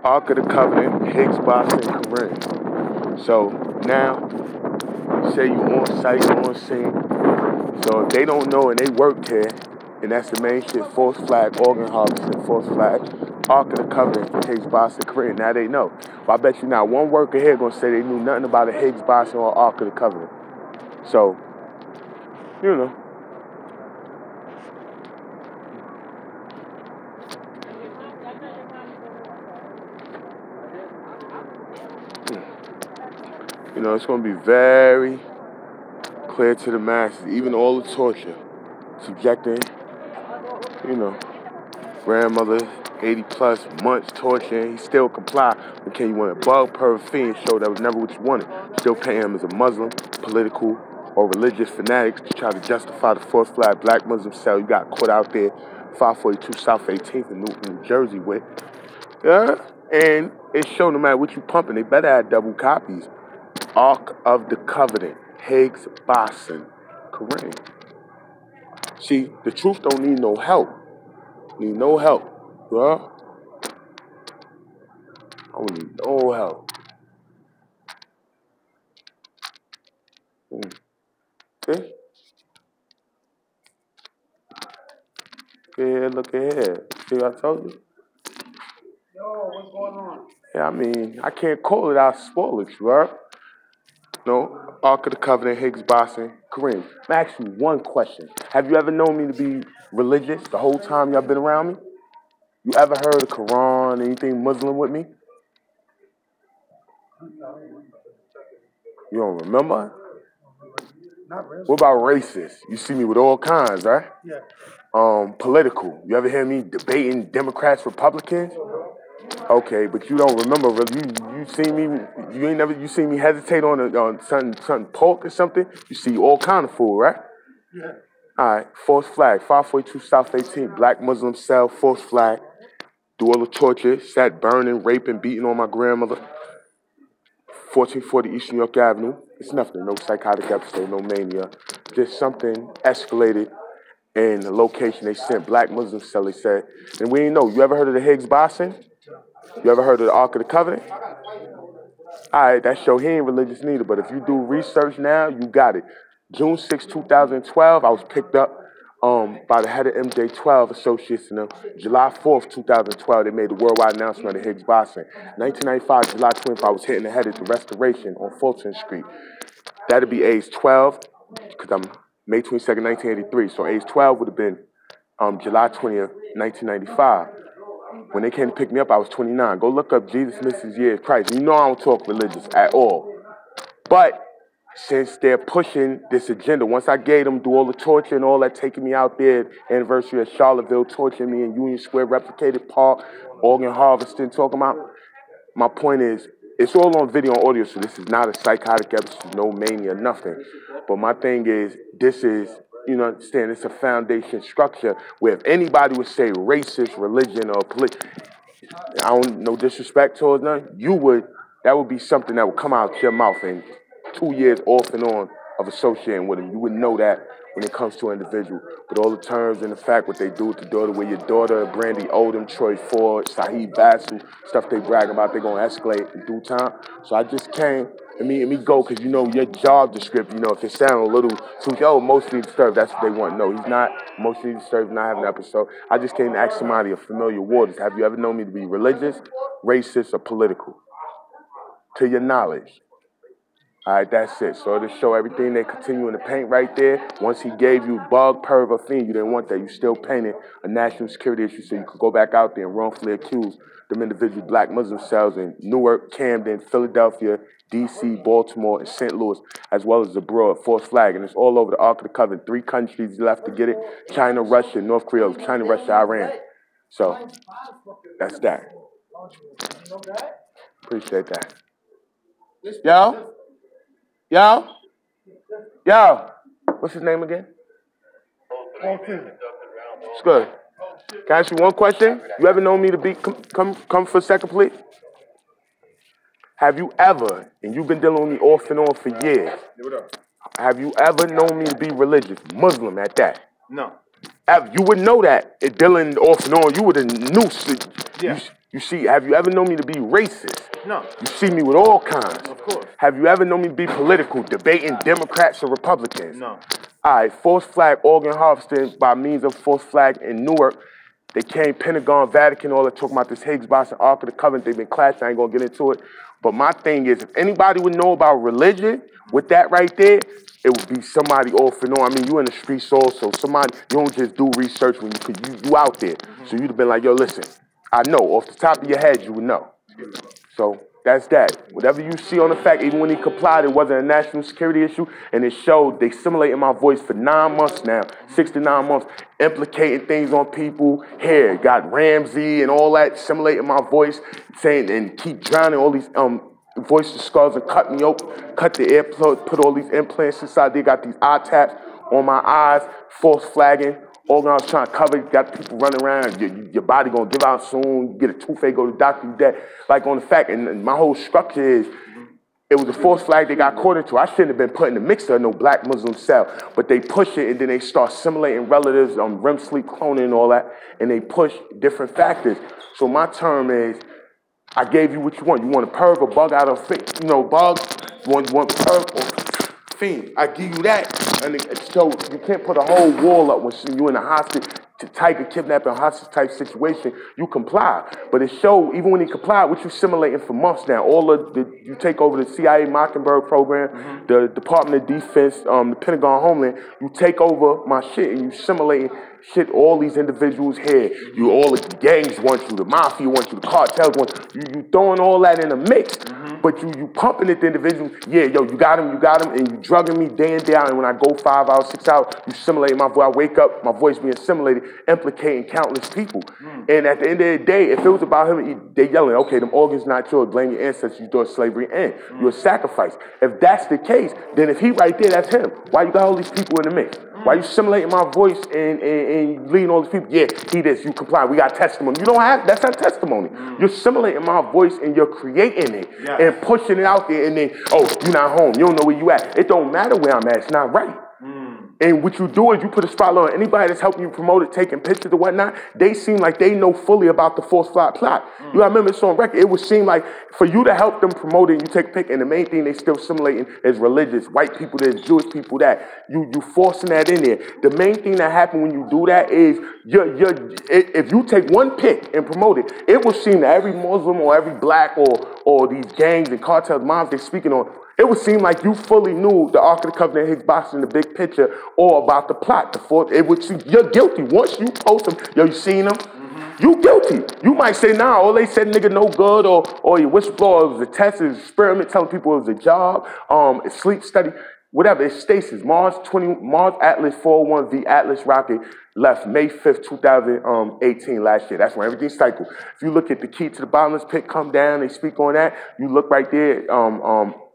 Ark of the Covenant, Higgs Boss, and Corinne. So now, say you on site, you on scene. So if they don't know and they worked here, and that's the main shit, false flag, organ harvesting, false flag, Ark of the Covenant, Higgs Boss, and Corinne. Now they know. But I bet you not one worker here gonna say they knew nothing about a Higgs Boson or Ark of the Covenant. So, you know. You know, it's going to be very clear to the masses, even all the torture, subjecting, you know, grandmother, 80 plus months torturing, he still comply. But can you want a bug per fiend show that was never what you wanted? Still pay him as a Muslim, political, or religious fanatic to try to justify the false flag black Muslim cell you got caught out there, 542 South 18th in New Jersey with. Yeah, and it showed no matter what you pumping, they better have double copies. Ark of the Covenant, Higgs Boson, Corinne. See, the truth don't need no help. Need no help, bro. I don't need no help. Okay? Look ahead. See what I told you? Yo, what's going on? Yeah, I mean, I can't call it out spoilage, bro. No, Ark of the Covenant, Higgs Boson, Corinne. I'm asking ask you one question. Have you ever known me to be religious the whole time y'all been around me? You ever heard the Quran, anything Muslim with me? You don't remember? Not really. What about racist? You see me with all kinds, right? Yeah. Political. You ever hear me debating Democrats, Republicans? Okay, but you don't remember. You see me. You see me hesitate on something pork or something. You see all kind of food, right? Yeah. All right. False flag. 542 South 18. Black Muslim cell. False flag. Do all the torture. Sat burning, raping, beating on my grandmother. 1440 East New York Avenue. It's nothing. No psychotic episode. No mania. Just something escalated. In the location they sent black Muslim cell, they said. And we ain't know. You ever heard of the Higgs Boson? You ever heard of the Ark of the Covenant? All right, that show he ain't religious neither, but if you do research now, you got it. June 6, 2012, I was picked up by the head of MJ12 Associates in them. July 4th, 2012, they made the worldwide announcement of the Higgs Boson. 1995, July 25th, I was hitting the head at the Restoration on Fulton Street. That'd be age 12, because I'm May 22nd, 1983. So age 12 would have been July 20th, 1995. When they came to pick me up, I was 29. Go look up Jesus Misses Year of Christ. You know I don't talk religious at all. But since they're pushing this agenda, once I gave them, do all the torture and all that, taking me out there, anniversary of Charlottesville, torturing me in Union Square, replicated park, organ harvesting, talking about, my point is, it's all on video and audio, so this is not a psychotic episode, no mania, nothing. But my thing is, this is, you know, understand, it's a foundation structure where if anybody would say racist, religion, or political, I don't, no disrespect towards none, that would be something that would come out your mouth in 2 years off and on of associating with them. You wouldn't know that when it comes to an individual. But all the terms and the fact what they do with the daughter, with your daughter, Brandy Odom, Troy Ford, Saheed Vassell, stuff they brag about, they're going to escalate in due time. So I just came and me go, because you know your job description, you know, if it sounds a little too, emotionally disturbed, that's what they want. No, he's not emotionally disturbed, not having an episode. I just came to ask somebody of familiar waters, have you ever known me to be religious, racist, or political? To your knowledge. All right, that's it. So to show everything they continue to paint right there, once he gave you bug, perv, or fiend, you didn't want that. You still painted a national security issue so you could go back out there and wrongfully accuse them individual black Muslim cells in Newark, Camden, Philadelphia, D.C., Baltimore, and St. Louis, as well as abroad, false flag. And it's all over the Ark of the Covenant. 3 countries left to get it: China, Russia, North Korea, China, Russia, Iran. So that's that. Appreciate that. Yo, what's his name again? It's good. Can I ask you one question? You ever known me to be, come for a second, please? Have you ever, and you've been dealing with me off and on for years, have you ever known me to be religious, Muslim at that? No. You would know that dealing off and on. You would have knew. Yeah. You see, have you ever known me to be racist? No. You see me with all kinds. Of course. Have you ever known me to be political, debating Democrats or Republicans? No. All right, false flag organ harvesting by means of false flag in Newark. They came Pentagon, Vatican, all that talking about this Higgs-Boson Ark of the Covenant. They've been clashing. I ain't gonna get into it. But my thing is, if anybody would know about religion with that right there, it would be somebody off and on. I mean, you in the streets also. Somebody, you don't just do research when you out there. So you'd have been like, yo, listen, I know. Off the top of your head, you would know. So that's that. Whatever you see on the fact, even when he complied, it wasn't a national security issue, and it showed they simulated my voice for 9 months now, 6 to 9 months, implicating things on people. Here, got Ramsey and all that, simulating my voice, saying, and keep drowning all these voice skulls and cut me open, cut the ear plug, put all these implants inside. They got these eye taps on my eyes, false flagging. All I was trying to cover, got people running around, your body gonna give out soon, you get a toothache, go to the doctor, you dead. Like on the fact, and my whole structure is, it was a false flag they got caught into. I shouldn't have been put in the mixer of no black Muslim cell, but they push it and then they start simulating relatives, REM sleep cloning and all that, and they push different factors. So my term is, I gave you what you want. You want a perv or bug out of, bug, you want perv or fiend. I give you that. And so you can't put a whole wall up when you're in a hostage, tiger kidnapping, hostage type situation. You comply. But it showed, even when he complied, what you simulating for months now. You take over the CIA Mockingbird program, the Department of Defense, the Pentagon Homeland, you take over my shit and you simulating shit, all these individuals here. You, all the gangs want you, the mafia want you, the cartels want you. You throwing all that in a mix. But you pumping it to individuals. Yeah, yo, you got him, and you drugging me day in, day out. And when I go 5 hours, 6 hours, you simulate my voice. I wake up, my voice being simulated, implicating countless people. And at the end of the day, if it was about him, they yelling, okay, them organs not yours, blame your ancestors, you thought slavery in. You're a sacrifice. If that's the case, then if he right there, that's him. Why you got all these people in the mix? Why you simulating my voice and leading all these people? Yeah, he this, you comply, we got testimony. You don't have, that's not testimony. You're simulating my voice and you're creating it and pushing it out there and then, oh, you're not home, you don't know where you at. It don't matter where I'm at, it's not right. And what you do is you put a spotlight on anybody that's helping you promote it, taking pictures or whatnot. They seem like they know fully about the false flag plot. You gotta remember, it's on record. It would seem like for you to help them promote it, you take a pic, and the main thing they still simulating is religious. White people, there's Jewish people, that. You forcing that in there. The main thing that happens when you do that is, if you take one pic and promote it, it will seem that every Muslim or every black or these gangs and cartels, moms they're speaking on, it would seem like you fully knew the Ark of the Covenant, Higgs-Boson, the big picture, or about the plot. It would seem you're guilty. Once you post them, yo, you seen them? You guilty. You might say, nah, all they said, nigga, no good, or your whistleblower, it was a test, it was an experiment, telling people it was a job, a sleep study, whatever. It's stasis. Mars Atlas 401V Atlas rocket left May 5th, 2018, last year. That's when everything cycled. If you look at the key to the bottomless pit, come down, they speak on that. You look right there,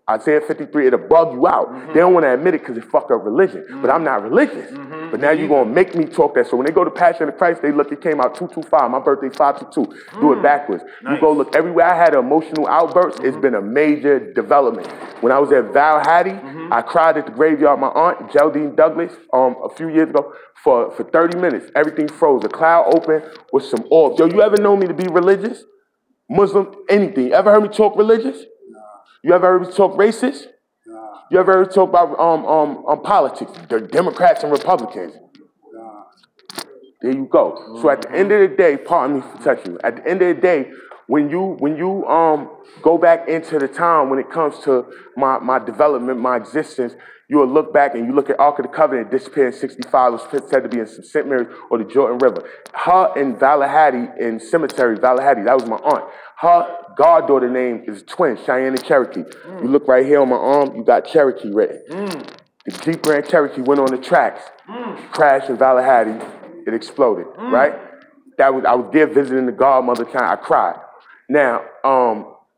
Isaiah 53, it'll bug you out. They don't want to admit it because it fuck up religion. But I'm not religious. But now you're going to make me talk that. So when they go to Passion of the Christ, they look, it came out 225. My birthday 522. Do it backwards. Nice. You go look everywhere I had an emotional outburst, it's been a major development. When I was at Val Hattie, I cried at the graveyard. My aunt, Geraldine Douglas, a few years ago, for 30 minutes. Everything froze. The cloud opened with some orbs. Yo, you ever know me to be religious? Muslim, anything. You ever heard me talk religious? You ever heard me talk racist? Nah. You ever heard me talk about politics, the Democrats and Republicans? Nah. There you go. So at the end of the day, pardon me for touching you. At the end of the day, when you go back into the time when it comes to my development, my existence, you'll look back and you look at Ark of the Covenant, disappeared in 65, it was said to be in some St. Mary's or the Jordan River. Her in Valahady, in cemetery, Valahady, that was my aunt. Her goddaughter name is twin, Cheyenne and Cherokee. You look right here on my arm, you got Cherokee written. The Jeep Grand Cherokee went on the tracks, crashed in Valahady, it exploded, right? I was there visiting the godmother town, I cried. Now,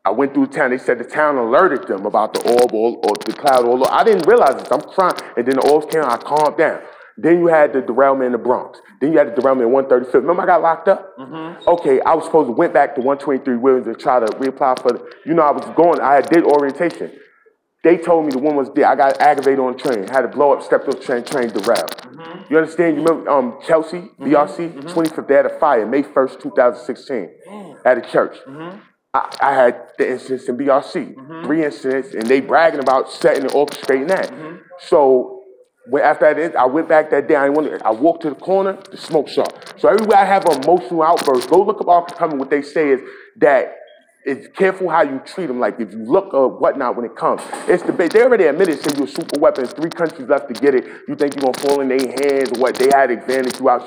I went through town, they said the town alerted them about the orb or the cloud or I didn't realize this, I'm crying, and then the orbs came out, I calmed down. Then you had the derailment in the Bronx. Then you had the derailment in 135th. Remember I got locked up? Okay, I was supposed to went back to 123 Williams and try to reapply for I was going, I did orientation. They told me the one was there. I got aggravated on the train. Had to blow up, stepped on the train derailed. You understand? You remember Chelsea, BRC, 25th, they had a fire, May 1st, 2016, at a church. I had the incidents in BRC, 3 incidents, and they bragging about setting and orchestrating that. So after that, I went back that day. I walked to the corner, the smoke shop. So everywhere I have an emotional outburst, go look up Up and Coming. What they say is that it's careful how you treat them. Like if you look or whatnot when it comes, it's debate. They already admitted, say you're a super weapon. There's 3 countries left to get it. You think you're gonna fall in their hands or what? They had advantage you out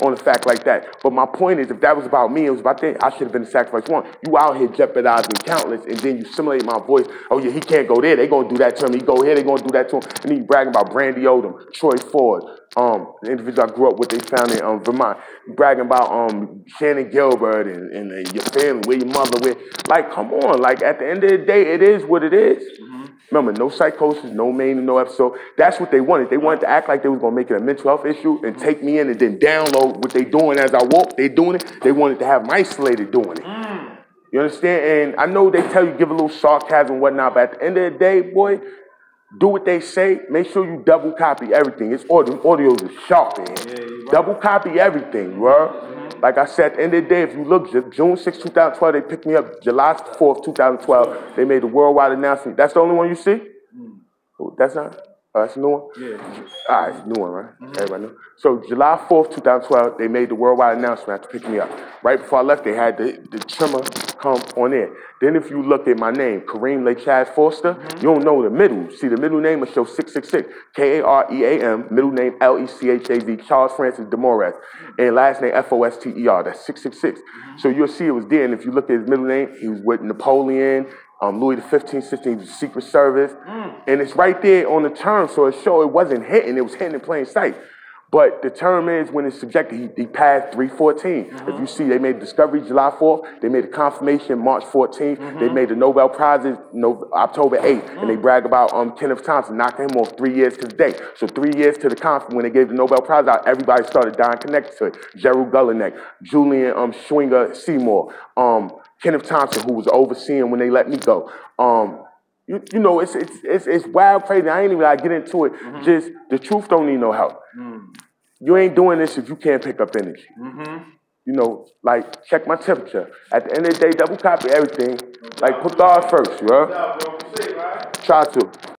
on a fact like that. But my point is, if that was about me, it was about them. I should have been the sacrifice one. You out here jeopardizing countless, and then you simulate my voice. Oh yeah, he can't go there. They gonna do that to him. He go here. They gonna do that to him. And then you bragging about Brandy Odom, Troy Ford, the individual I grew up with. They found in Vermont. Bragging about Shannon Gilbert and your family, where your mother with. Like, come on. Like, at the end of the day, it is what it is. Remember, no psychosis, no main, no episode. That's what they wanted. They wanted to act like they was going to make it a mental health issue and take me in and then download what they doing as I walk. They doing it. They wanted to have them isolated doing it. You understand? And I know they tell you give a little sarcasm and whatnot, but at the end of the day, boy, do what they say. Make sure you double copy everything. It's audios is sharp in here. Double copy everything, bro. Like I said, at the end of the day, if you look, June 6, 2012, they picked me up. July 4th, 2012, they made a worldwide announcement. That's the only one you see? That's not? That's a new one? Yeah. All right, it's a new one, right? Everybody know. So July 4th, 2012, they made the worldwide announcement after picking me up. Right before I left, they had the trimmer come on in. Then if you look at my name, Kareem Lechaz Foster, you don't know the middle. See, the middle name will show 666. K-A-R-E-A-M, middle name L-E-C-H-A-Z, Charles Francis DeMores, and last name F-O-S-T-E-R. That's 666. So you'll see it was there, and if you look at his middle name, he was with Napoleon, Louis the 15th, 16th, Secret Service, and it's right there on the term, so it showed it wasn't hitting, it was hitting in plain sight. But the term is when it's subjected, he passed 314. If you see, they made Discovery July 4th, they made the confirmation March 14th, they made the Nobel Prizes October 8th, and they brag about Kenneth Thompson knocking him off 3 years to the day. So 3 years to the conference, when they gave the Nobel Prize out, everybody started dying connected to it. Gerald Gullinek, Julian Schwinger Seymour, Kenneth Thompson, who was overseeing when they let me go. You know, it's wild, crazy. I ain't even gotta get into it. Just the truth don't need no help. You ain't doing this if you can't pick up energy. You know, like check my temperature. At the end of the day, double copy everything. Like put God first, you know? Try to.